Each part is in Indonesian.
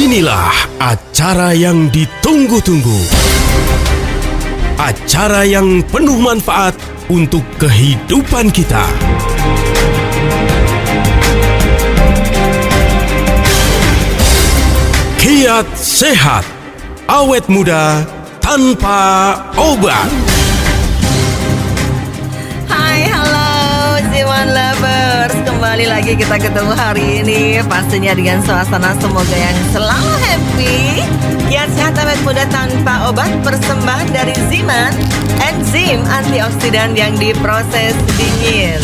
Inilah acara yang ditunggu-tunggu. Acara yang penuh manfaat untuk kehidupan kita. Kiat Sehat, awet muda tanpa obat. Hai, halo Ziman Lovers. Kembali lagi kita ketemu hari ini. Pastinya dengan suasana semoga yang selalu happy. Kiat Sehat awet muda tanpa obat, persembahan dari Ziman, enzim antioksidan yang diproses dingin.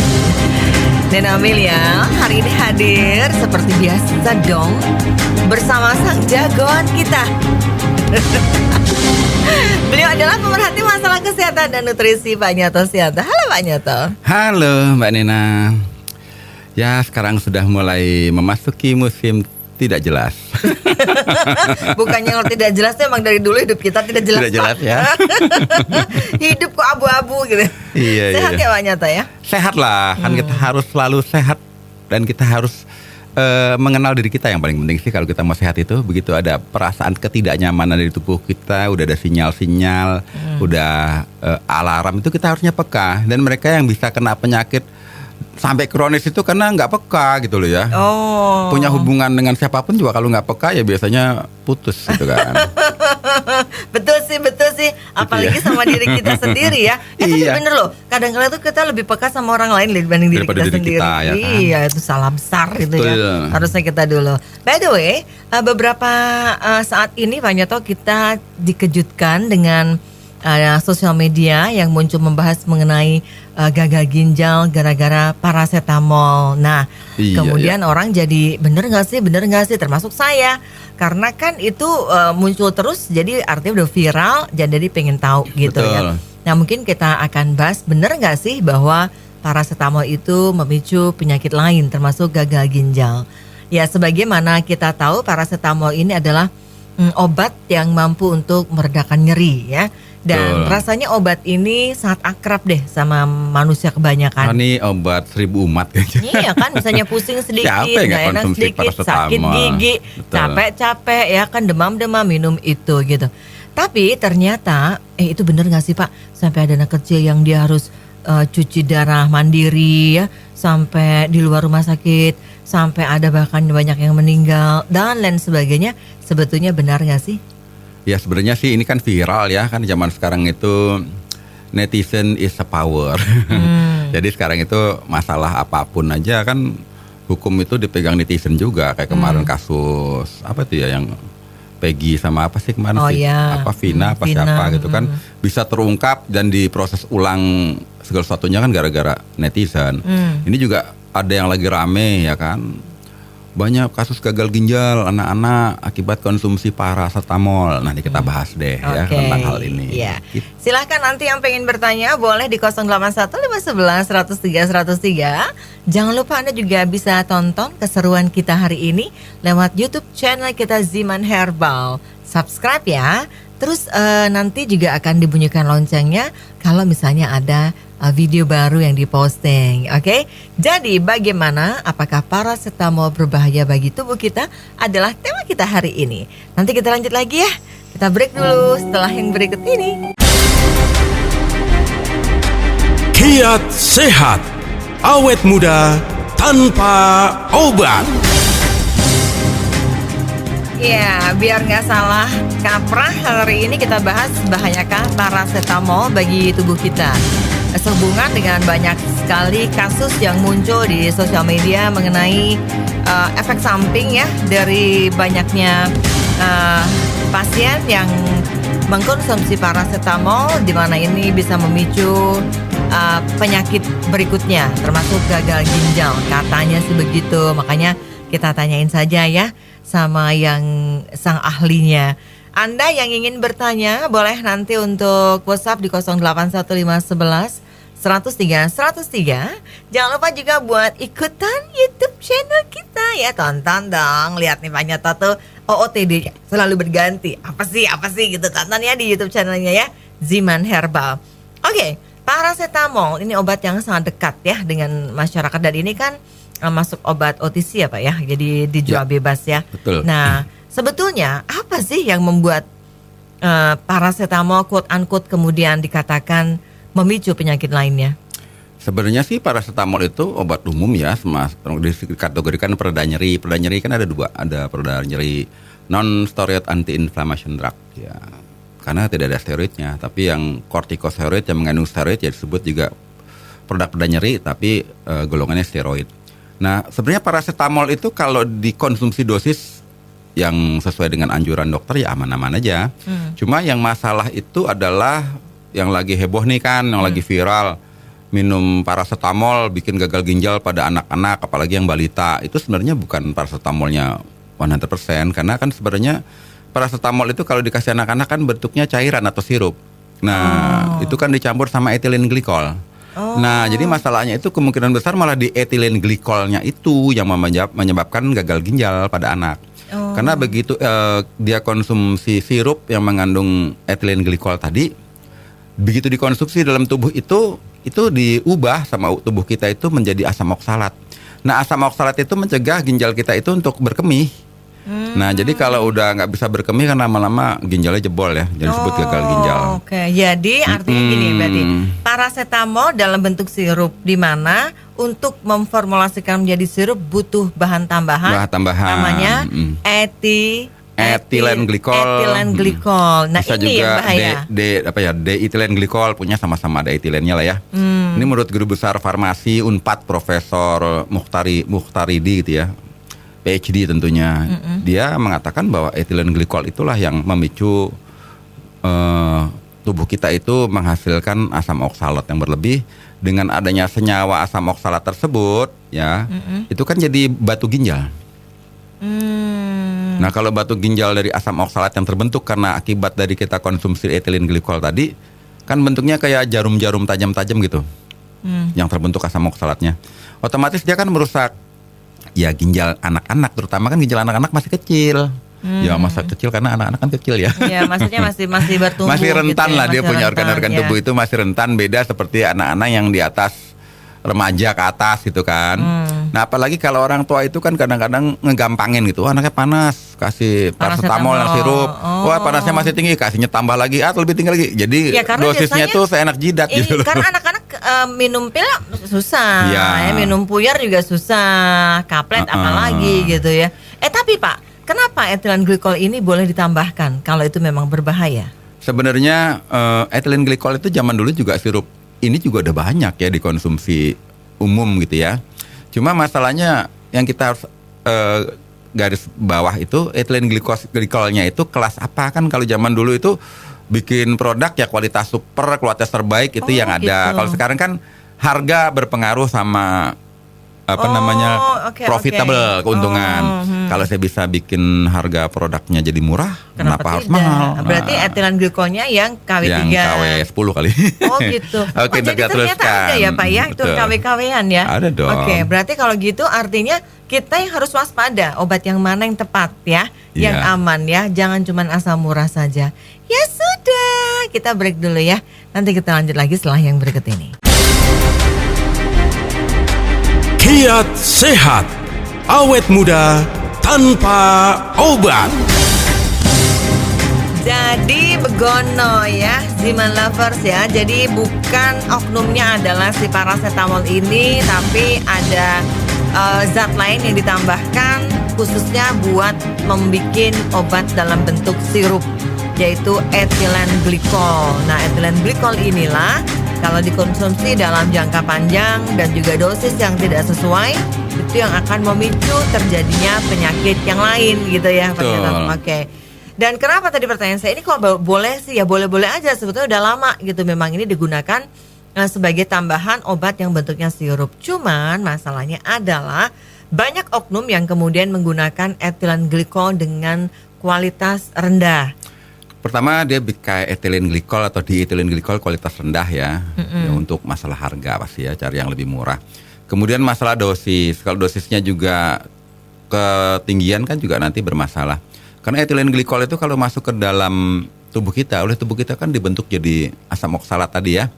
Nena Amelia hari ini hadir seperti biasa dong, bersama sang jagoan kita. Beliau adalah pemerhati masalah kesehatan dan nutrisi, Pak Nyoto Sianto. Halo Pak Nyoto. Halo Mbak Nena. Ya, sekarang sudah mulai memasuki musim tidak jelas. Bukannya kalau tidak jelas, emang dari dulu hidup kita tidak jelas. Tidak jelas ya. Hidup kok abu-abu gitu. Iya, Sehat iya. ya Pak Nyoto ya. Sehat lah, kan kita harus selalu sehat. Dan kita harus mengenal diri kita yang paling penting sih kalau kita mau sehat itu. Begitu ada perasaan ketidaknyamanan dari tubuh kita, udah ada sinyal-sinyal, udah alarm, itu kita harusnya peka. Dan mereka yang bisa kena penyakit sampai kronis itu karena nggak peka gitu loh ya. Oh. Punya hubungan dengan siapapun juga kalau nggak peka ya biasanya putus gitu kan. Betul sih. Apalagi sama diri kita sendiri ya. Tapi Iya. bener loh, kadang-kadang tuh kita lebih peka sama orang lain dibanding diri Daripada kita diri sendiri. kita, ya kan? Iya, itu salah besar itu ya. Betul. Harusnya kita dulu. By the way, beberapa saat ini Pak Nyoto kita dikejutkan dengan sosial media yang muncul membahas mengenai gagal ginjal gara-gara paracetamol. Nah, Iya, kemudian orang jadi bener nggak sih, termasuk saya, karena kan itu muncul terus, jadi artinya udah viral, jadi pengen tahu gitu ya. Betul. Nah, mungkin kita akan bahas bener nggak sih bahwa paracetamol itu memicu penyakit lain, termasuk gagal ginjal. Ya, sebagaimana kita tahu paracetamol ini adalah obat yang mampu untuk meredakan nyeri ya. Dan Betul. rasanya obat ini sangat akrab deh sama manusia kebanyakan. Ini obat 1000 umat kayaknya. Iya kan, misalnya pusing sedikit, Siapa yang nggak nggak enak konsumsi sedikit, sakit paracetamol? gigi, Betul. capek-capek ya kan, demam-demam minum itu gitu. Tapi ternyata itu bener nggak sih Pak? Sampai ada anak kecil yang dia harus cuci darah mandiri ya, sampai di luar rumah sakit, sampai ada bahkan banyak yang meninggal dan lain sebagainya. Sebetulnya benar nggak sih? Ya sebenarnya sih ini kan viral ya, kan zaman sekarang itu netizen is a power. Jadi sekarang itu masalah apapun aja kan hukum itu dipegang netizen juga. Kayak kemarin kasus apa tuh ya yang Peggy sama apa sih kemarin Oh, sih? iya. Apa Vina apa Vina, siapa gitu kan bisa terungkap dan diproses ulang segala sesuatunya kan gara-gara netizen. Ini juga ada yang lagi rame ya kan. Banyak kasus gagal ginjal anak-anak akibat konsumsi paracetamol. Nanti kita bahas deh ya Oke, tentang hal ini. iya. Silahkan nanti yang pengen bertanya boleh di 081 511 103 103. Jangan lupa Anda juga bisa tonton keseruan kita hari ini lewat YouTube channel kita Ziman Herbal. Subscribe ya. Terus nanti juga akan dibunyikan loncengnya kalau misalnya ada video baru yang diposting. Oke? Jadi bagaimana, apakah paracetamol berbahaya bagi tubuh kita adalah tema kita hari ini. Nanti kita lanjut lagi ya. Kita break dulu setelah yang berikut ini. Kiat Sehat, awet muda tanpa obat. Ya, biar nggak salah kaprah, hari ini kita bahas bahayakah paracetamol bagi tubuh kita. Sehubungan dengan banyak sekali kasus yang muncul di sosial media mengenai efek samping ya dari banyaknya pasien yang mengkonsumsi paracetamol, di mana ini bisa memicu penyakit berikutnya termasuk gagal ginjal. Katanya sih begitu, makanya kita tanyain saja ya sama yang sang ahlinya. Anda yang ingin bertanya boleh nanti untuk WhatsApp di 081511 103 103. Jangan lupa juga buat ikutan YouTube channel kita ya. Tonton dong, lihat nih Pak Nyoto tuh OOTD selalu berganti. Apa sih gitu, tonton ya di YouTube channelnya ya, Ziman Herbal. Oke, paracetamol ini obat yang sangat dekat ya dengan masyarakat, dan ini kan masuk obat OTC ya Pak ya, jadi dijual Ya, bebas ya. betul. Nah, sebetulnya apa sih yang membuat paracetamol quote unquote kemudian dikatakan memicu penyakit lainnya? Sebenarnya sih paracetamol itu obat umum ya, dikategorikan pereda nyeri. Pereda nyeri kan ada dua, ada pereda nyeri non steroid anti inflammation drug ya. Karena tidak ada steroidnya, tapi yang kortikosteroid yang mengandung steroid ya disebut juga produk pereda nyeri, tapi golongannya steroid. Nah, sebenarnya paracetamol itu kalau dikonsumsi dosis yang sesuai dengan anjuran dokter ya aman-aman aja. Cuma yang masalah itu adalah yang lagi heboh nih kan, yang lagi viral. Minum paracetamol bikin gagal ginjal pada anak-anak, apalagi yang balita. Itu sebenarnya bukan paracetamolnya 100%, karena kan sebenarnya paracetamol itu kalau dikasih anak-anak kan bentuknya cairan atau sirup. Nah, itu kan dicampur sama ethylene glycol. Nah, jadi masalahnya itu kemungkinan besar malah di ethylene glycolnya itu yang menyebabkan gagal ginjal pada anak. Karena begitu dia konsumsi sirup yang mengandung ethylene glycol tadi, begitu dikonsumsi dalam tubuh itu diubah sama tubuh kita itu menjadi asam oksalat. Nah, asam oksalat itu mencegah ginjal kita itu untuk berkemih. Nah, jadi kalau udah nggak bisa berkemih kan lama-lama ginjalnya jebol ya, jadi disebut gagal ginjal. Oke, jadi artinya gini berarti paracetamol dalam bentuk sirup, di mana untuk memformulasikan menjadi sirup butuh bahan tambahan. Namanya ethylene glycol. Ethylene glycol. Nah, bisa ini juga yang bahaya. D-ethylene glycol, punya sama-sama ada etilennya lah ya. Ini menurut Guru Besar Farmasi Unpad Profesor Mukhtaridi gitu ya. PhD tentunya. Dia mengatakan bahwa ethylene glycol itulah yang memicu tubuh kita itu menghasilkan asam oksalat yang berlebih. Dengan adanya senyawa asam oksalat tersebut ya, itu kan jadi batu ginjal. Nah, kalau batu ginjal dari asam oksalat yang terbentuk karena akibat dari kita konsumsi ethylene glycol tadi, kan bentuknya kayak jarum-jarum tajam-tajam gitu, yang terbentuk asam oksalatnya. Otomatis dia kan merusak ya ginjal anak-anak, terutama kan ginjal anak-anak masih kecil. Ya masa kecil karena anak-anak kan kecil ya. Ya, maksudnya masih bertumbuh. Masih rentan gitu lah, dia masih punya rentan, organ-organ tubuh itu masih rentan, beda seperti anak-anak yang di atas remaja ke atas gitu kan. Nah, apalagi kalau orang tua itu kan kadang-kadang ngegampangin gitu. Anaknya panas, kasih paracetamol yang sirup. Wah, panasnya masih tinggi, kasihnya tambah lagi atau lebih tinggi lagi. Jadi ya, dosisnya tuh seenak jidat gitu loh. Karena anak-anak minum pil susah, ya, minum puyar juga susah, kaplet apalagi gitu ya. Tapi Pak, kenapa ethylene glycol ini boleh ditambahkan kalau itu memang berbahaya? Sebenarnya ethylene glycol itu zaman dulu juga sirup ini juga udah banyak ya dikonsumsi umum gitu ya. Cuma masalahnya yang kita harus garis bawah itu ethylene glycolnya itu kelas apa, kan kalau zaman dulu itu bikin produk ya kualitas super, kualitas terbaik itu yang ada. Gitu. Kalau sekarang kan harga berpengaruh sama profitable, keuntungan. Kalau saya bisa bikin harga produknya jadi murah, kenapa harus mahal? Berarti ethylene glycolnya yang KW3. Yang KW10 kali. Oh gitu. Oke, jadi ternyata ada ya Pak ya, itu KW-KW-an ya. Ada dong. Oke, berarti kalau gitu artinya kita yang harus waspada obat yang mana yang tepat ya, yang aman ya, jangan cuma asal murah saja. Ya sudah, kita break dulu ya. Nanti kita lanjut lagi setelah yang berikut ini. Kiat sehat, awet muda tanpa obat. Jadi begono ya, Ziman Lovers ya. Jadi bukan oknumnya adalah si paracetamol ini, tapi ada zat lain yang ditambahkan khususnya buat membuat obat dalam bentuk sirup, yaitu ethylene glycol. Nah, ethylene glycol inilah kalau dikonsumsi dalam jangka panjang dan juga dosis yang tidak sesuai, itu yang akan memicu terjadinya penyakit yang lain gitu ya. Oke. Dan kenapa tadi pertanyaan saya ini kalau boleh sih ya boleh-boleh aja, sebetulnya udah lama gitu memang ini digunakan sebagai tambahan obat yang bentuknya sirup. Cuman masalahnya adalah banyak oknum yang kemudian menggunakan ethylene glycol dengan kualitas rendah. Pertama dia kayak ethylene glycol atau diethylene glycol kualitas rendah ya, ya untuk masalah harga pasti ya, cari yang lebih murah. Kemudian masalah dosis, kalau dosisnya juga ketinggian kan juga nanti bermasalah. Karena ethylene glycol itu kalau masuk ke dalam tubuh kita, oleh tubuh kita kan dibentuk jadi asam oksalat tadi ya.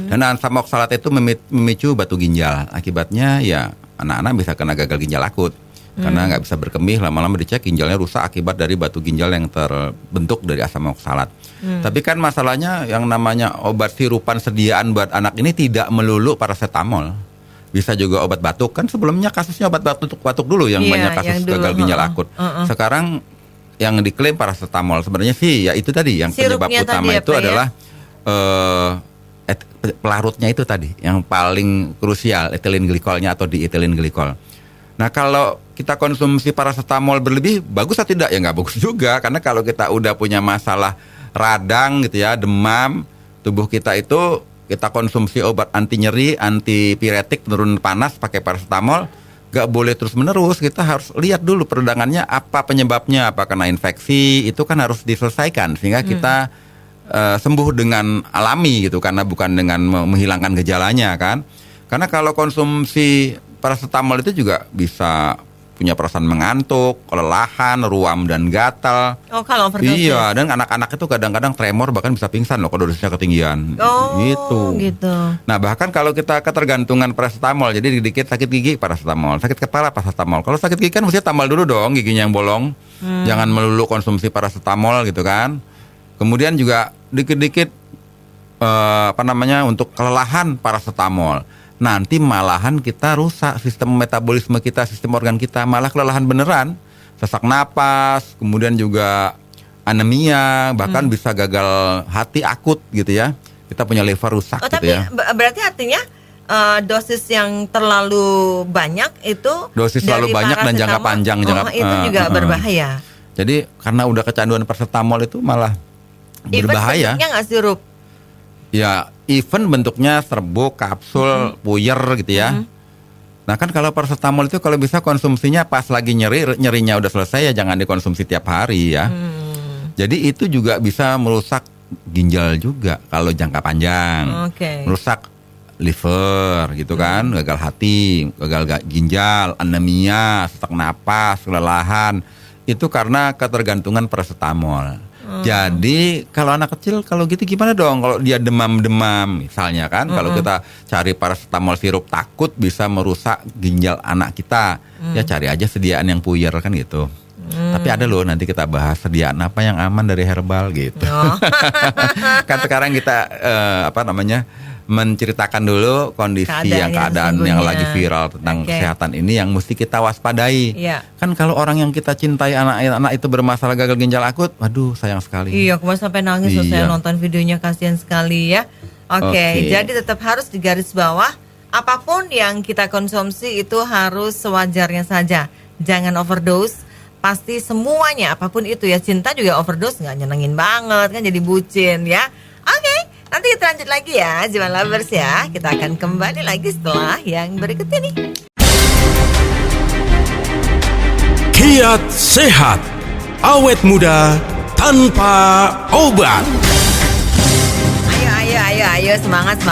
Dan asam oksalat itu memicu batu ginjal. Akibatnya ya anak-anak bisa kena gagal ginjal akut. Karena nggak bisa berkemih, lama-lama dicek ginjalnya rusak akibat dari batu ginjal yang terbentuk dari asam oksalat. Tapi kan masalahnya yang namanya obat sirupan sediaan buat anak ini tidak melulu paracetamol. Bisa juga obat batuk. Kan sebelumnya kasusnya obat batuk dulu yang banyak kasus gagal ginjal akut. Sekarang yang diklaim paracetamol sebenarnya sih ya itu tadi yang penyebab utama itu adalah pelarutnya itu tadi yang paling krusial, ethylene glikolnya atau diethylene glikol. Nah kalau kita konsumsi paracetamol berlebih bagus atau tidak? Ya nggak bagus juga, karena kalau kita udah punya masalah radang gitu ya, demam, tubuh kita itu kita konsumsi obat anti nyeri, anti piretik, penurun panas pakai paracetamol, nggak boleh terus menerus. Kita harus lihat dulu peradangannya apa penyebabnya, apa kena infeksi, itu kan harus diselesaikan sehingga kita sembuh dengan alami gitu, karena bukan dengan menghilangkan gejalanya kan. Karena kalau konsumsi paracetamol itu juga bisa punya perasaan mengantuk, kelelahan, ruam dan gatal. Oh, kalau overdosis. Iya, dan anak-anak itu kadang-kadang tremor bahkan bisa pingsan loh kalau dosisnya ketinggian. Oh, gitu. Nah, bahkan kalau kita ketergantungan paracetamol, jadi dikit sakit gigi paracetamol, sakit kepala paracetamol. Kalau sakit gigi kan mesti tambal dulu dong giginya yang bolong. Jangan melulu konsumsi paracetamol gitu kan. Kemudian juga dikit-dikit untuk kelelahan paracetamol. Nanti malahan kita rusak sistem metabolisme kita, sistem organ kita, malah kelelahan beneran, sesak napas, kemudian juga anemia, bahkan bisa gagal hati akut gitu ya. Kita punya liver rusak gitu tapi ya. Berarti artinya dosis yang terlalu banyak itu dosis terlalu banyak dan jangka panjang itu juga berbahaya. Jadi karena udah kecanduan paracetamol itu malah berbahaya. Bentuknya nggak sirup? Ya, even bentuknya serbuk, kapsul, puyer gitu ya. Nah kan kalau paracetamol itu kalau bisa konsumsinya pas lagi nyerinya udah selesai ya, jangan dikonsumsi tiap hari ya. Jadi itu juga bisa merusak ginjal juga kalau jangka panjang. Merusak liver gitu kan, gagal hati, gagal ginjal, anemia, sesak napas, kelelahan. Itu karena ketergantungan paracetamol. Jadi kalau anak kecil kalau gitu gimana dong kalau dia demam-demam misalnya kan, kalau kita cari paracetamol sirup takut bisa merusak ginjal anak kita, ya cari aja sediaan yang puyer kan gitu. Tapi ada loh, nanti kita bahas sediaan apa yang aman dari herbal gitu. Kan sekarang kita menceritakan dulu kondisi keadaan yang lagi viral tentang kesehatan ini yang mesti kita waspadai. Kan kalau orang yang kita cintai anak-anak itu bermasalah gagal ginjal akut, waduh sayang sekali. Iya, kemarin sampai nangis saya nonton videonya, kasihan sekali ya. Oke, jadi tetap harus digaris bawah, apapun yang kita konsumsi itu harus sewajarnya saja. Jangan overdose. Pasti semuanya apapun itu ya, cinta juga overdose nggak nyenengin banget kan, jadi bucin ya. Oke, nanti kita lanjut lagi ya Jiwa Lovers ya. Kita akan kembali lagi setelah yang berikut ini. Kiat sehat, awet muda tanpa obat. Ayo semangat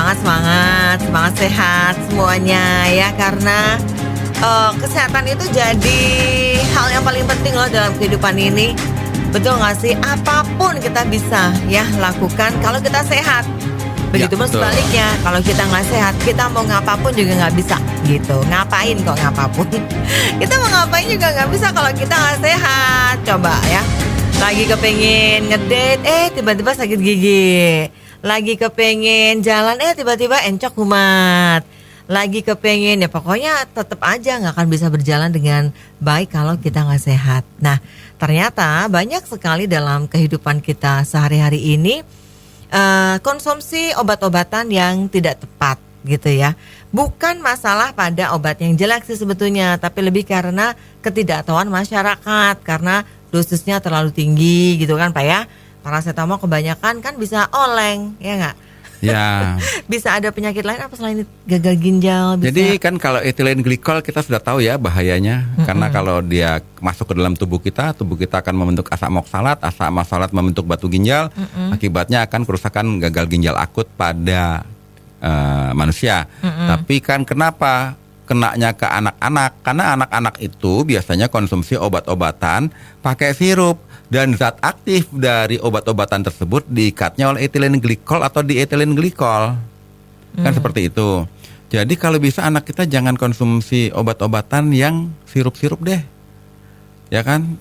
sehat semuanya ya, karena kesehatan itu jadi hal yang paling penting loh dalam kehidupan ini. Betul gak sih? Apapun kita bisa ya lakukan kalau kita sehat. Begitu pun sebaliknya, kalau kita gak sehat, kita mau ngapapun juga gak bisa gitu. Ngapain kok ngapapun? Kita mau ngapain juga gak bisa kalau kita gak sehat. Coba ya, lagi kepengen ngedate, tiba-tiba sakit gigi. Lagi kepengen jalan, tiba-tiba encok kumat. Lagi kepengen, ya pokoknya tetap aja gak akan bisa berjalan dengan baik kalau kita gak sehat. Nah, ternyata banyak sekali dalam kehidupan kita sehari-hari ini konsumsi obat-obatan yang tidak tepat gitu ya. Bukan masalah pada obat yang jelek sih sebetulnya, tapi lebih karena ketidaktahuan masyarakat, karena dosisnya terlalu tinggi gitu kan Pak ya. Paracetamol kebanyakan kan bisa oleng, ya nggak? Ya. Bisa ada penyakit lain apa selain gagal ginjal? Bisa. Jadi kan kalau ethylene glikol kita sudah tahu ya bahayanya. Karena kalau dia masuk ke dalam tubuh kita akan membentuk asam oksalat membentuk batu ginjal. Akibatnya akan kerusakan gagal ginjal akut pada manusia. Tapi kan kenapa kenanya ke anak-anak? Karena anak-anak itu biasanya konsumsi obat-obatan pakai sirup. Dan zat aktif dari obat-obatan tersebut diikatnya oleh ethylene glikol atau diethylene glikol. Kan seperti itu. Jadi kalau bisa anak kita jangan konsumsi obat-obatan yang sirup-sirup deh. Ya kan?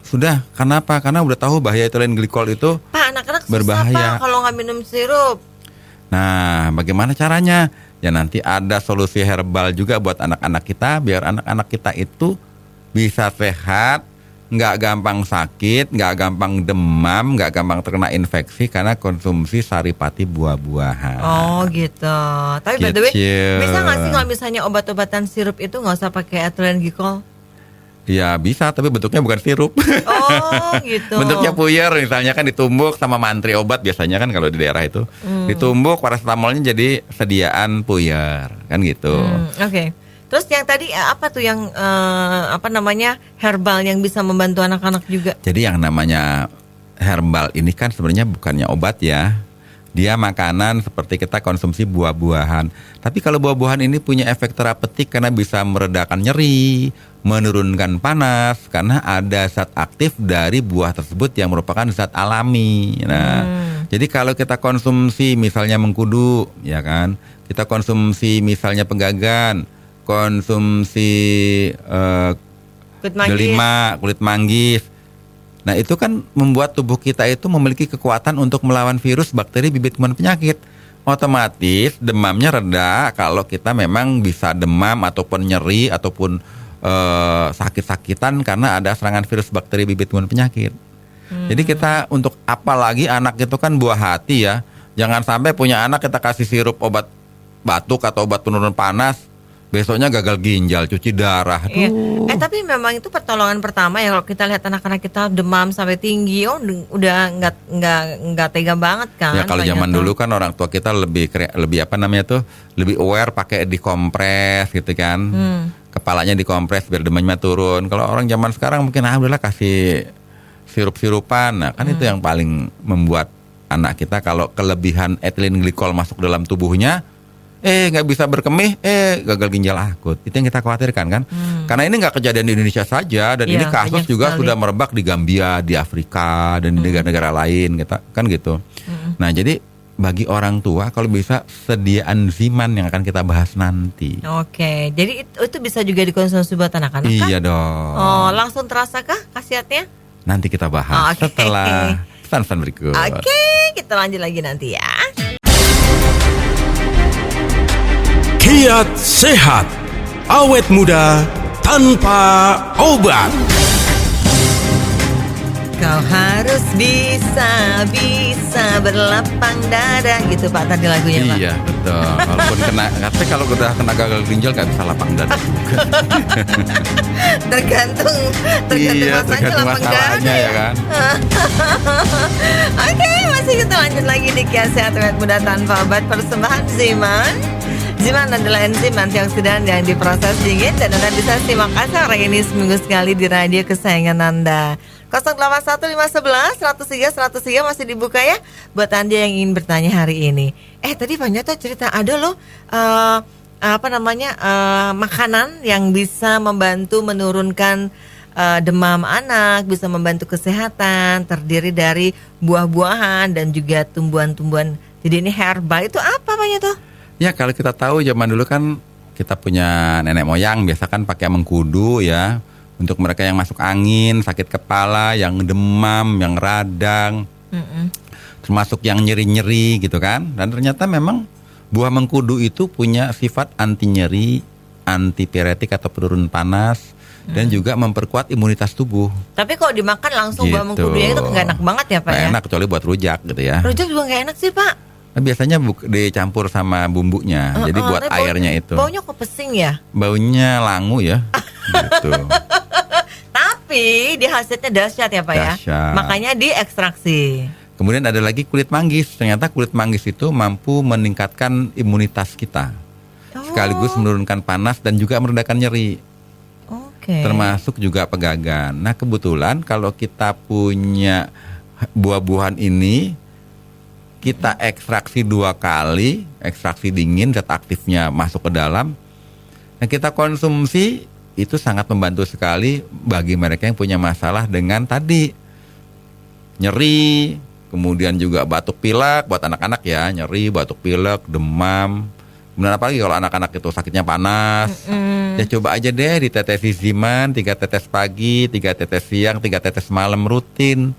Sudah, kenapa? Karena udah tahu bahaya etilen glikol itu Pak, anak-anak susah berbahaya. Pak kalau nggak minum sirup. Nah, bagaimana caranya? Ya nanti ada solusi herbal juga buat anak-anak kita, biar anak-anak kita itu bisa sehat, nggak gampang sakit, nggak gampang demam, nggak gampang terkena infeksi karena konsumsi saripati buah-buahan. Oh gitu. Tapi by the way, Gitu. bisa nggak sih kalau misalnya obat-obatan sirup itu nggak usah pakai etilen glikol? Ya bisa, tapi bentuknya bukan sirup. Oh gitu. Bentuknya puyer, misalnya kan ditumbuk sama mantri obat biasanya kan kalau di daerah itu. Ditumbuk paracetamolnya jadi sediaan puyer, kan gitu. Oke. Terus yang tadi apa tuh yang herbal yang bisa membantu anak-anak juga? Jadi yang namanya herbal ini kan sebenarnya bukannya obat ya. Dia makanan seperti kita konsumsi buah-buahan. Tapi kalau buah-buahan ini punya efek terapeutik karena bisa meredakan nyeri, menurunkan panas, karena ada zat aktif dari buah tersebut yang merupakan zat alami. Nah, jadi kalau kita konsumsi misalnya mengkudu, ya kan, kita konsumsi misalnya penggagan, konsumsi Kulit manggis. delima, kulit manggis. Nah itu kan membuat tubuh kita itu memiliki kekuatan untuk melawan virus, bakteri, bibit kuman penyakit. Otomatis demamnya reda kalau kita memang bisa demam ataupun nyeri ataupun sakit-sakitan karena ada serangan virus, bakteri, bibit kuman penyakit. Jadi kita untuk apalagi anak itu kan buah hati ya. Jangan sampai punya anak kita kasih sirup obat batuk atau obat penurun panas, besoknya gagal ginjal, cuci darah. Iya. Tapi memang itu pertolongan pertama ya kalau kita lihat anak-anak kita demam sampai tinggi, udah nggak tega banget kan? Ya kalau zaman dulu kan orang tua kita lebih lebih aware pakai dikompres gitu kan, kepalanya dikompres biar demamnya turun. Kalau orang zaman sekarang mungkin udahlah kasih sirup-sirupan, nah kan itu yang paling membuat anak kita kalau kelebihan etilen glikol masuk dalam tubuhnya. Nggak bisa berkemih, gagal ginjal akut. Itu yang kita khawatirkan kan. Karena ini nggak kejadian di Indonesia saja, dan ini kasus juga sudah merebak di Gambia, di Afrika, dan di negara-negara lain, kan gitu. Nah jadi bagi orang tua kalau bisa sediaan ziman yang akan kita bahas nanti. Oke, jadi itu bisa juga dikonsumsi buat anak-anak kan? Iya dong. Oh, langsung terasakah khasiatnya? Nanti kita bahas setelah pesan-pesan berikut. Oke, kita lanjut lagi nanti ya. Kiat sehat, awet muda tanpa obat. Kau harus bisa berlapang dada gitu Pak tadi lagunya Pak. Iya betul. Tapi kalau udah kena gagal ginjal nggak bisa lapang dada juga. tergantung masalahnya ya kan. Oke, masih kita lanjut lagi di Kiat Sehat Awet Muda Tanpa Obat, persembahan Ziman. Ziman adalah enzim antioksidan yang diproses dingin dan Anda bisa simak acara ini seminggu sekali di radio kesayangan Anda. 081511 103 masih dibuka ya buat Anda yang ingin bertanya hari ini. Tadi Pak Nyoto cerita ada loh makanan yang bisa membantu menurunkan demam anak, bisa membantu kesehatan, terdiri dari buah-buahan dan juga tumbuhan-tumbuhan. Jadi ini herbal, itu apa Pak Nyoto? Ya kalau kita tahu zaman dulu kan kita punya nenek moyang biasa kan pakai mengkudu ya. Untuk mereka yang masuk angin, sakit kepala, yang demam, yang radang, termasuk yang nyeri-nyeri gitu kan. Dan ternyata memang buah mengkudu itu punya sifat anti nyeri, antipiretik atau penurun panas, dan juga memperkuat imunitas tubuh. Tapi kalau dimakan langsung gitu. buah mengkudunya itu nggak enak banget ya Pak ya? Enak kecuali buat rujak gitu ya. Rujak juga nggak enak sih Pak. Nah, biasanya dicampur sama bumbunya, jadi buat airnya itu. Baunya kok pesing ya? Baunya langu ya, gitu. Tapi di hasilnya dahsyat ya Pak ya. Makanya diekstraksi. Kemudian ada lagi kulit manggis. Ternyata kulit manggis itu mampu meningkatkan imunitas kita, sekaligus menurunkan panas dan juga meredakan nyeri. Termasuk juga pegagan. Nah kebetulan kalau kita punya buah-buahan ini, kita ekstraksi 2 kali, ekstraksi dingin, zat aktifnya masuk ke dalam. Nah kita konsumsi, itu sangat membantu sekali bagi mereka yang punya masalah dengan tadi nyeri, kemudian juga batuk pilek buat anak-anak ya, nyeri, batuk pilek, demam, Kemudian apalagi kalau anak-anak itu sakitnya panas, ya coba aja deh ditetesi Ziman 3 tetes pagi, 3 tetes siang, 3 tetes malam rutin.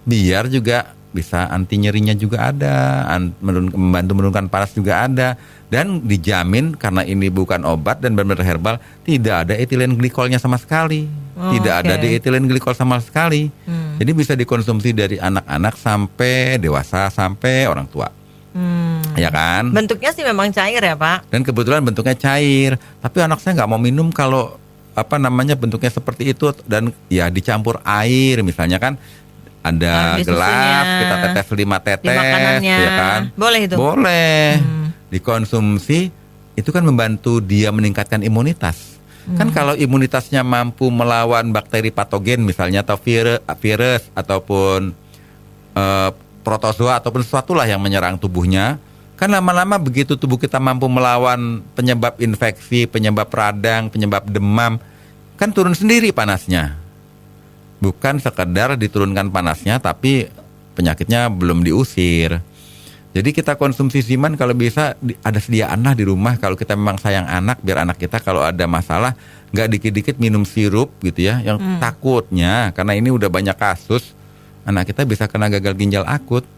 Biar juga bisa anti nyerinya juga ada, membantu menurunkan panas juga ada. Dan dijamin karena ini bukan obat dan benar-benar herbal, tidak ada etilen glikolnya sama sekali. Tidak ada etilen glikol sama sekali. Jadi bisa dikonsumsi dari anak-anak sampai dewasa, sampai orang tua. Ya kan? Bentuknya sih memang cair ya Pak. Dan kebetulan bentuknya cair. Tapi anak saya nggak mau minum kalau bentuknya seperti itu. Dan ya dicampur air misalnya kan. Ada gelas, kita tetes 5 tetes, ya kan? Boleh itu? Boleh. Dikonsumsi, itu kan membantu dia meningkatkan imunitas. Kan kalau imunitasnya mampu melawan bakteri patogen misalnya, atau virus ataupun protozoa, ataupun sesuatu lah yang menyerang tubuhnya, kan lama-lama begitu tubuh kita mampu melawan penyebab infeksi, penyebab radang, penyebab demam, kan turun sendiri panasnya. Bukan sekedar diturunkan panasnya, tapi penyakitnya belum diusir. Jadi kita konsumsi Ziman kalau bisa ada sediaan lah di rumah. Kalau kita memang sayang anak, biar anak kita kalau ada masalah nggak dikit-dikit minum sirup gitu ya. Yang takutnya karena ini udah banyak kasus, anak kita bisa kena gagal ginjal akut.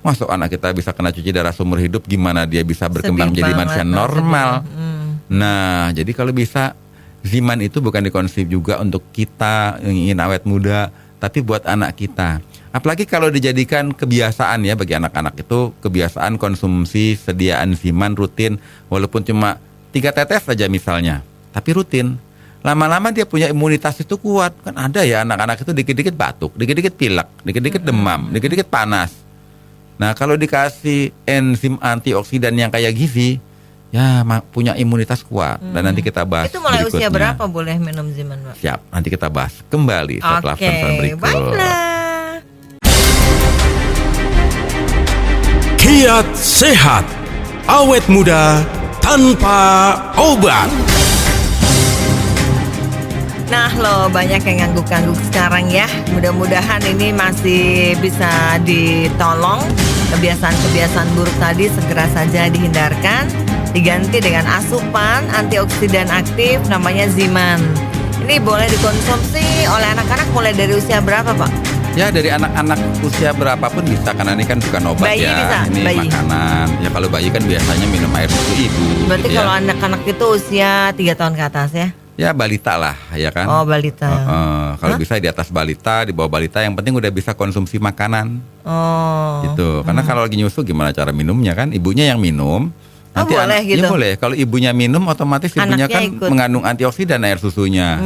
Masuk anak kita bisa kena cuci darah seumur hidup, gimana dia bisa berkembang menjadi manusia normal? Nah, jadi kalau bisa Ziman itu bukan dikonsumsi juga untuk kita yang ingin awet muda, tapi buat anak kita. Apalagi kalau dijadikan kebiasaan ya, bagi anak-anak itu kebiasaan konsumsi sediaan Ziman rutin, walaupun cuma 3 tetes saja misalnya, tapi rutin. Lama-lama dia punya imunitas itu kuat. Kan ada ya anak-anak itu dikit-dikit batuk, dikit-dikit pilek, dikit-dikit demam, dikit-dikit panas. Nah kalau dikasih enzim antioksidan yang kayak gizi, ya punya imunitas kuat. Dan nanti kita bahas itu mulai berikutnya. usia berapa boleh minum Ziman Pak? Siap, nanti kita bahas kembali setelah pesan berikut. Baiklah. Kiat sehat, awet muda tanpa obat. Nah loh, banyak yang ngangguk-ngangguk sekarang ya. Mudah-mudahan ini masih bisa ditolong. Kebiasaan-kebiasaan buruk tadi segera saja dihindarkan, diganti dengan asupan antioksidan aktif namanya Ziman. Ini boleh dikonsumsi oleh anak-anak mulai dari usia berapa Pak? Ya dari anak-anak usia berapapun bisa, karena ini kan bukan obat Bayi ya, bisa, ini bayi. makanan. Ya kalau bayi kan biasanya minum air susu ibu. Berarti gitu kalau ya. anak-anak itu usia 3 tahun ke atas ya? Ya balita lah, ya kan. Oh balita. Kalau bisa di atas balita, di bawah balita, yang penting udah bisa konsumsi makanan. Oh. Gitu. Karena kalau lagi nyusu gimana cara minumnya kan? Ibunya yang minum. Nanti boleh gitu? Ya boleh. Kalau ibunya minum, otomatis ibunya Anaknya kan ikut. mengandung antioksidan air susunya.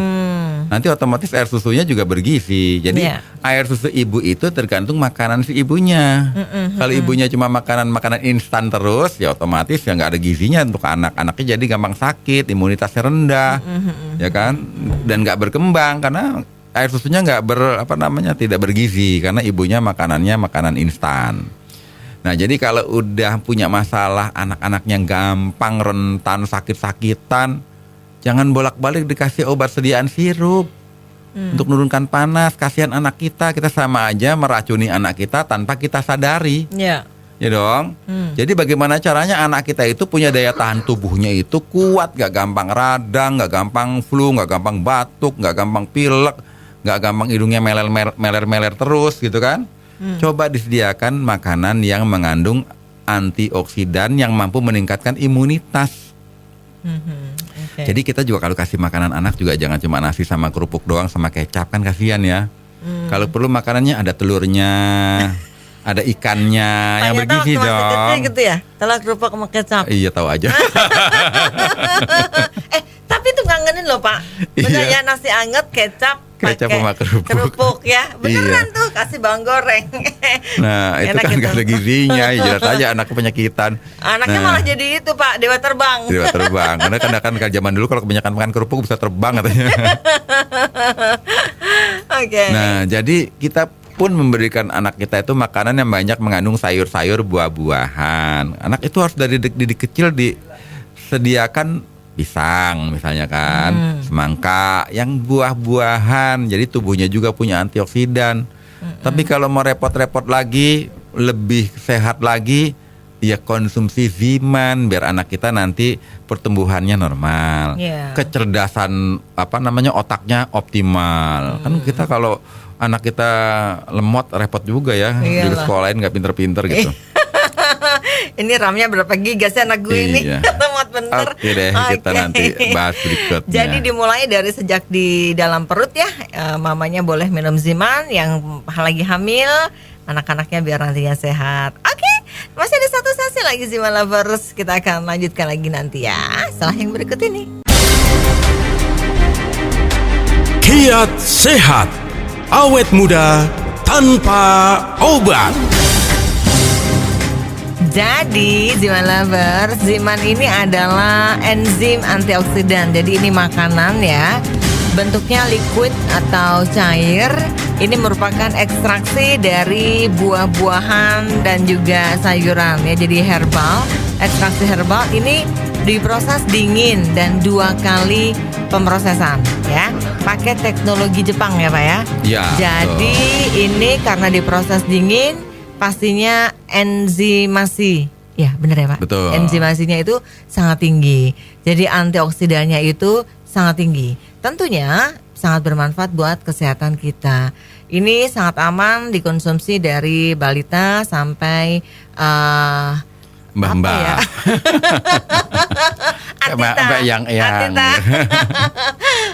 Nanti otomatis air susunya juga bergizi. Jadi air susu ibu itu tergantung makanan si ibunya. Kalau ibunya cuma makanan instan terus, ya otomatis ya nggak ada gizinya untuk anak. Anaknya jadi gampang sakit, imunitasnya rendah, ya kan? Dan nggak berkembang karena air susunya tidak bergizi karena ibunya makanannya makanan instan. Nah jadi kalau udah punya masalah, anak-anaknya gampang rentan sakit-sakitan, jangan bolak-balik dikasih obat sediaan sirup untuk menurunkan panas. Kasihan anak kita sama aja meracuni anak kita tanpa kita sadari. Ya. Ya dong. Jadi bagaimana caranya anak kita itu punya daya tahan tubuhnya itu kuat, gak gampang radang, gak gampang flu, gak gampang batuk, gak gampang pilek, gak gampang hidungnya meler-meler terus gitu kan. Coba disediakan makanan yang mengandung antioksidan yang mampu meningkatkan imunitas. Jadi kita juga kalau kasih makanan anak juga jangan cuma nasi sama kerupuk doang sama kecap, kan kasihan ya. Kalau perlu makanannya ada telurnya, ada ikannya yang bergizi dong. Gitu ya, telur kerupuk sama kecap. Iya tahu aja. Tapi itu ngangenin loh Pak. Bener ya, nasi anget kecap sama kerupuk ya. Beneran tuh, kasih bawang goreng. Nah itu kan gak ada gizinya. Jelas aja anaknya penyakitan. Anaknya malah jadi itu Pak, dewa terbang. Dewa terbang. Karena kan zaman dulu kalau kebanyakan makan kerupuk bisa terbang katanya. Nah jadi kita pun memberikan anak kita itu makanan yang banyak mengandung sayur-sayur, buah-buahan. Anak itu harus dari didik kecil disediakan pisang misalnya kan, semangka, yang buah-buahan. Jadi tubuhnya juga punya antioksidan. Tapi kalau mau repot-repot lagi, lebih sehat lagi, ya konsumsi Ziman biar anak kita nanti pertumbuhannya normal, kecerdasan otaknya optimal. Kan kita kalau anak kita lemot repot juga ya, di sekolahin nggak pinter-pinter gitu. Ini RAM-nya berapa giga sih anak gue ini? Lemot bener. Oke deh, kita nanti bahas berikutnya. Jadi dimulai dari sejak di dalam perut ya, mamanya boleh minum Ziman, yang lagi hamil, anak-anaknya biar nantinya sehat. Oke, masih ada satu sesi lagi Ziman Lovers. Kita akan lanjutkan lagi nanti ya, setelah yang berikut ini. Kiat sehat, awet muda tanpa obat. Jadi Ziman Lovers, Ziman ini adalah enzim antioksidan. Jadi ini makanan ya, bentuknya liquid atau cair. Ini merupakan ekstraksi dari buah-buahan dan juga sayuran ya. Jadi herbal, ekstraksi herbal ini diproses dingin dan 2 kali pemrosesan ya. Pakai teknologi Jepang ya Pak ya. Ya. Jadi ini karena diproses dingin, pastinya enzimasi, ya benar ya Pak? Betul. Enzimasinya itu sangat tinggi. Jadi antioksidannya itu sangat tinggi. Tentunya sangat bermanfaat buat kesehatan kita. Ini sangat aman dikonsumsi dari balita sampai mbah-mbah. Ya? Mbak yang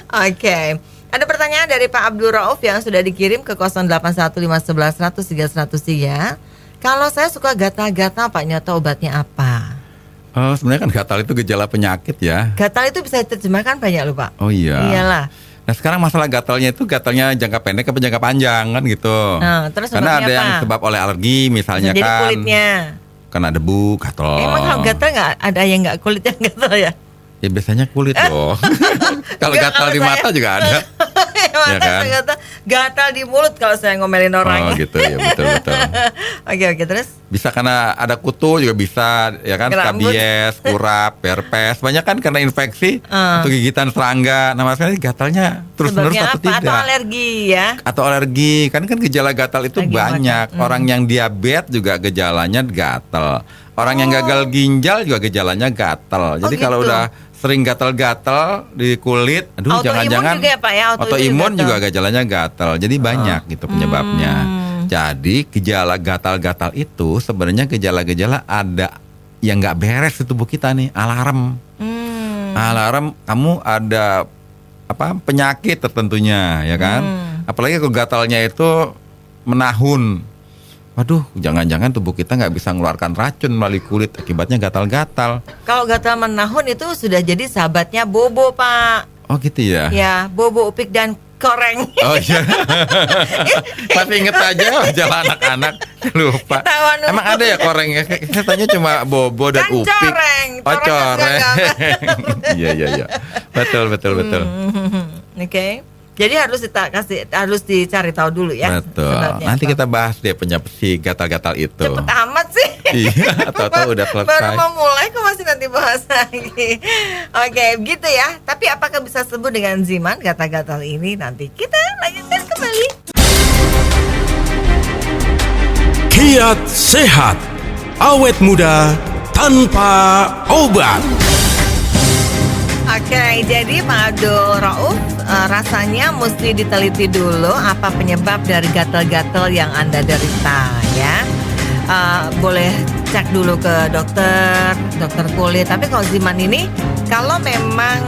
Oke. Ada pertanyaan dari Pak Abdul Rauf yang sudah dikirim ke 0815111003. Kalau saya suka gatal-gatal Pak Nyoto, obatnya apa? Oh, sebenarnya kan gatal itu gejala penyakit ya. Gatal itu bisa diterjemahkan banyak loh Pak. Oh iya. Iyalah. Nah sekarang masalah gatalnya itu gatalnya jangka pendek atau jangka panjang kan gitu. Nah, terus karena ada apa? yang sebab oleh alergi misalnya jadi kan. kulitnya. Kena debu, gatal. Emang kalau gatal nggak ada yang nggak kulit yang gatal ya? Ya biasanya kulit loh. Kalau gatal di mata juga ada. Ya kan? Gatal di mulut kalau saya ngomelin orang. Oh gitu ya, betul. Oke, terus? Bisa karena ada kutu juga bisa, ya kan, skabies, kurap, herpes. Banyak kan karena infeksi atau gigitan serangga. Nah masalahnya gatalnya terus-menerus atau tidak? Atau alergi ya? Atau alergi, kan gejala gatal itu banyak. Orang yang diabetes juga gejalanya gatal. Orang yang gagal ginjal juga gejalanya gatal. Jadi gitu. kalau udah sering gatal-gatal di kulit, aduh jangan-jangan autoimun juga gejalanya gatal. Jadi banyak gitu penyebabnya. Jadi gejala gatal-gatal itu sebenarnya gejala-gejala ada yang nggak beres di tubuh kita nih, alarm. Alarm kamu ada penyakit tertentunya, ya kan? Apalagi kalau gatalnya itu menahun. Waduh, jangan-jangan tubuh kita nggak bisa mengeluarkan racun melalui kulit, akibatnya gatal-gatal. Kalau gatal menahun itu sudah jadi sahabatnya bobo Pak. Oh gitu ya? Ya, bobo, upik dan koreng. Oh iya. Masih inget aja jalan anak-anak, lupa. Emang ada ya korengnya? Saya tanya cuma bobo dan upik. Coreng. Oh coreng. Iya. Betul. Oke. Jadi harus dicari tahu dulu ya. Betul. Nanti kita bahas deh penyebab si gatal-gatal itu. Cepet amat sih. Iya, atau udah selesai. Baru mau mulai kok masih nanti bahas lagi. Oke, gitu ya. Tapi apakah bisa sembuh dengan Ziman gatal-gatal ini? Nanti kita lanjutkan kembali. Kiat sehat, awet muda tanpa obat. Oke, jadi Pak Abdul Rauf, rasanya mesti diteliti dulu apa penyebab dari gatal-gatal yang Anda derita ya. Boleh cek dulu ke dokter kulit. Tapi kalau Ziman ini, kalau memang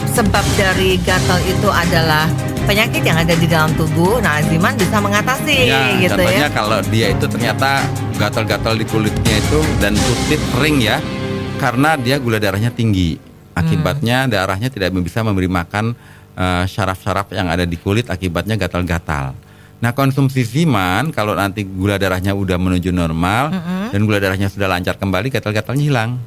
sebab dari gatal itu adalah penyakit yang ada di dalam tubuh, nah Ziman bisa mengatasi ya, gitu contohnya ya. Kalau dia itu ternyata gatal-gatal di kulitnya itu dan kulit kering ya, karena dia gula darahnya tinggi. Akibatnya darahnya tidak bisa memberi makan syaraf-syaraf yang ada di kulit, akibatnya gatal-gatal. Nah konsumsi Ziman kalau nanti gula darahnya udah menuju normal dan gula darahnya sudah lancar kembali, gatal-gatalnya hilang.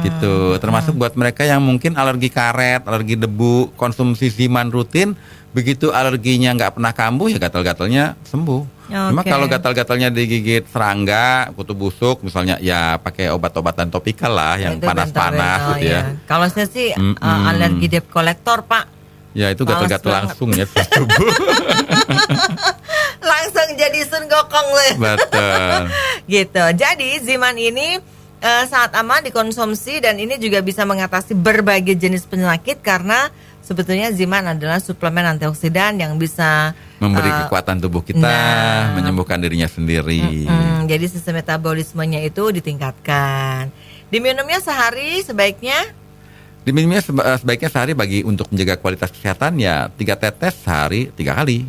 Gitu. Termasuk buat mereka yang mungkin alergi karet, alergi debu, konsumsi Ziman rutin, begitu alerginya nggak pernah kambuh ya gatal-gatalnya sembuh. Cuma kalau gatal-gatalnya digigit serangga, kutu busuk misalnya, ya pakai obat-obatan topikal lah yang panas-panas gitu ya. Kalau saya sih alergi debt collector Pak. Ya itu gatal-gatal langsung ya tubuh. langsung jadi Sun Gokong loh. Betul. Gitu. Jadi Ziman ini sangat aman dikonsumsi dan ini juga bisa mengatasi berbagai jenis penyakit karena sebetulnya Ziman adalah suplemen antioksidan yang bisa Memberi kekuatan tubuh kita, nah. menyembuhkan dirinya sendiri. Jadi sistem metabolismenya itu ditingkatkan. Diminumnya sehari sebaiknya Diminumnya sebaiknya sehari untuk menjaga kualitas kesehatan ya 3 tetes sehari 3 kali.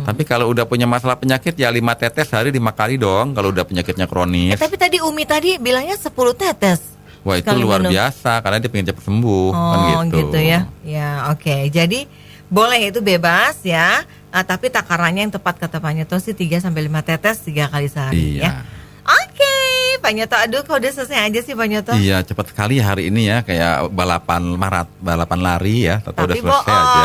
Tapi kalau udah punya masalah penyakit ya 5 tetes sehari 5 kali dong kalau udah penyakitnya kronis. tapi tadi Umi tadi bilangnya 10 tetes. Wah itu sekali luar minum. biasa karena dia pengen cepat sembuh kan Oh gitu. gitu ya. Ya oke. Jadi boleh itu bebas ya. Tapi takarannya yang tepat kata Pak Nyoto sih 3 sampai 5 tetes 3 kali sehari Iya. ya. Oke, Pak Nyoto, aduh kok udah selesai aja sih Pak Nyoto. Iya cepat sekali hari ini ya kayak balapan lari ya. Tapi udah Tapi selesai aja.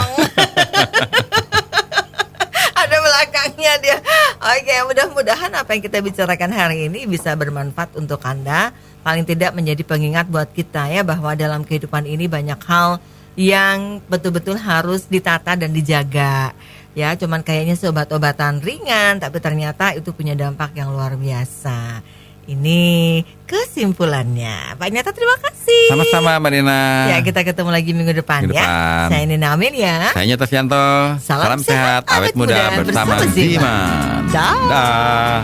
Ada belakangnya dia. Oke, mudah-mudahan apa yang kita bicarakan hari ini bisa bermanfaat untuk Anda. Paling tidak menjadi pengingat buat kita ya bahwa dalam kehidupan ini banyak hal yang betul-betul harus ditata dan dijaga. Ya, cuman kayaknya obat-obatan ringan tapi ternyata itu punya dampak yang luar biasa. Ini kesimpulannya. Pak Nyoto terima kasih. Sama-sama Mbak Nina. Ya, kita ketemu lagi minggu depan Minggu ya. depan. Saya Nina Amin ya. Saya Nyoto Sianto. Salam sehat, awet muda bersama Ziman. Dah. Dah.